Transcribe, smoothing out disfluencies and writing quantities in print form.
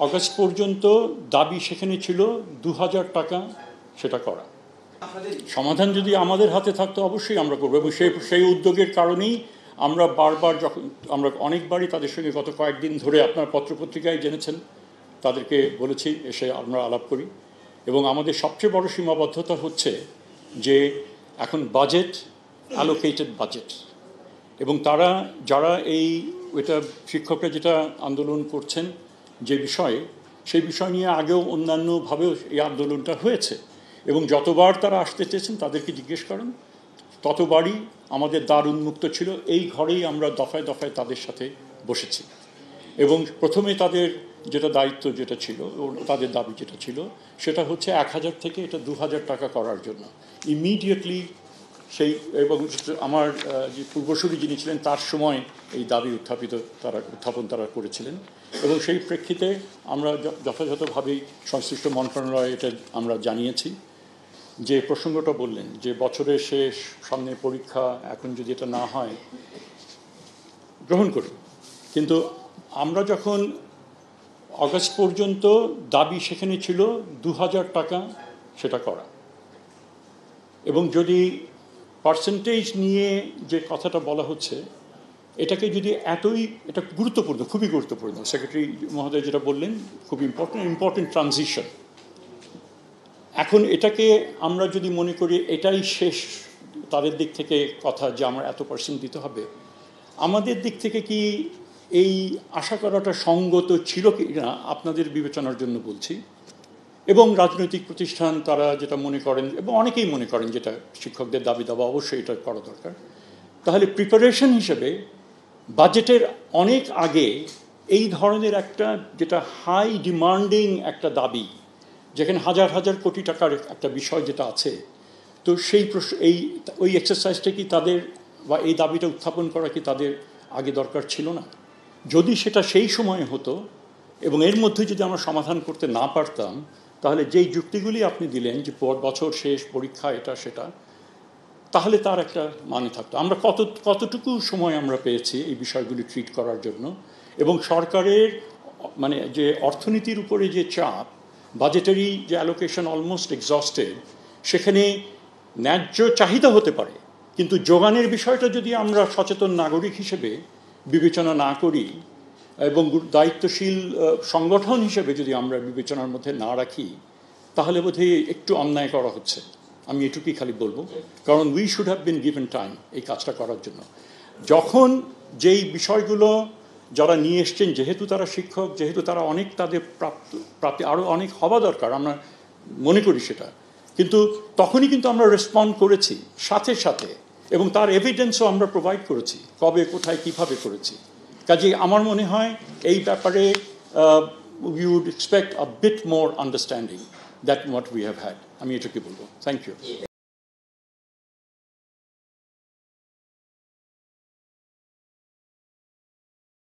August পর্যন্ত দাবি সেখানে ছিল ২০০০ টাকা সেটা করা। সমাধান যদি আমাদের হাতে থাকতো অবশ্যই আমরা করবো, এবং সেই উদ্যোগের কারণেই আমরা বারবার যখন আমরা অনেকবারই তাদের সঙ্গে গত কয়েকদিন ধরে আপনার পত্রপত্রিকায় জেনেছেন, তাদেরকে বলেছি এসে আমরা আলাপ করি। এবং আমাদের সবচেয়ে বড় সীমাবদ্ধতা হচ্ছে যে এখন বাজেট, অ্যালোকেটেড বাজেট, এবং তারা যারা এটা শিক্ষকরা যেটা আন্দোলন করছেন যে বিষয়ে, সেই বিষয় নিয়ে আগেও অন্যান্যভাবেও এই আন্দোলনটা হয়েছে, এবং যতবার তারা আসতে চেয়েছেন তাদেরকে জিজ্ঞেস করেন, ততবারই আমাদের দ্বার উন্মুক্ত ছিল। এই ঘরেই আমরা দফায় দফায় তাদের সাথে বসেছি, এবং প্রথমে তাদের যেটা দায়িত্ব যেটা ছিল, তাদের দাবি যেটা ছিল, সেটা হচ্ছে ১০০০ থেকে এটা ২০০০ টাকা করার জন্য ইমিডিয়েটলি সেই, এবং আমার যে পূর্বসূরি যিনি ছিলেন তার সময় এই দাবি উত্থাপন তারা করেছিলেন, এবং সেই প্রেক্ষিতে আমরা যথাযথভাবেই সংশ্লিষ্ট মন্ত্রণালয়ে এটা আমরা জানিয়েছি। যে প্রসঙ্গটা বললেন যে বছরের শেষ, সামনে পরীক্ষা, এখন যদি এটা না হয় গ্রহণ করি, কিন্তু আমরা যখন আগস্ট পর্যন্ত দাবি সেখানে ছিল ২০০০ টাকা সেটা করা, এবং যদি পার্সেন্টেজ নিয়ে যে কথাটা বলা হচ্ছে, এটাকে যদি এটা গুরুত্বপূর্ণ, খুবই গুরুত্বপূর্ণ, সেক্রেটারি মহোদয় যেটা বললেন খুব ইম্পর্টেন্ট ট্রানজিশন। এখন এটাকে আমরা যদি মনে করি এটাই শেষ তাদের দিক থেকে কথা যে আমরা এত পার্সেন্ট দিতে হবে, আমাদের দিক থেকে কি এই আশা করাটা সঙ্গত ছিল কি না আপনাদের বিবেচনার জন্য বলছি। এবং রাজনৈতিক প্রতিষ্ঠান তারা যেটা মনে করেন, এবং অনেকেই মনে করেন যেটা শিক্ষকদের দাবি দাবা অবশ্যই এটা করা দরকার, তাহলে প্রিপারেশন হিসেবে বাজেটের অনেক আগে এই ধরনের একটা যেটা হাই ডিমান্ডিং একটা দাবি, যেখানে হাজার হাজার কোটি টাকার একটা বিষয় যেটা আছে, তো সেই ওই এক্সারসাইজটা কি তাদের, বা এই দাবিটা উত্থাপন করা কি তাদের আগে দরকার ছিল না? যদি সেটা সেই সময়ে হতো এবং এর মধ্যে যদি আমরা সমাধান করতে না পারতাম, তাহলে যেই যুক্তিগুলি আপনি দিলেন যে বছর শেষ, পরীক্ষা, এটা সেটা, তাহলে তার একটা মানে থাকতো। আমরা কতটুকু সময় আমরা পেয়েছি এই বিষয়গুলি ট্রিট করার জন্য, এবং সরকারের মানে যে অর্থনীতির উপরে যে চাপ, বাজেটারি যে অ্যালোকেশন অলমোস্ট এক্সস্টেড, সেখানে ন্যায্য চাহিদা হতে পারে, কিন্তু যোগানের বিষয়টা যদি আমরা সচেতন নাগরিক হিসেবে বিবেচনা না করি এবং দায়িত্বশীল সংগঠন হিসেবে যদি আমরা বিবেচনার মধ্যে না রাখি, তাহলে বোধহয় একটু অন্যায় করা হচ্ছে। আমি এটুকুই খালি বলবো, কারণ we should have been given time এই কাজটা করার জন্য। যখন যেই বিষয়গুলো যারা নিয়ে এসছেন, যেহেতু তারা শিক্ষক, যেহেতু তারা অনেক তাদের প্রাপ্তি আরও অনেক হওয়া দরকার, আমরা মনে করি সেটা, কিন্তু তখনই কিন্তু আমরা রেসপন্ড করেছি সাথে সাথে, এবং তার এভিডেন্সও আমরা প্রোভাইড করেছি, কবে, কোথায়, কীভাবে করেছি। কাজেই আমার মনে হয় এই ব্যাপারে we would expect a bit more understanding than what we have had. আমি এটুকুই বলবো। Thank you.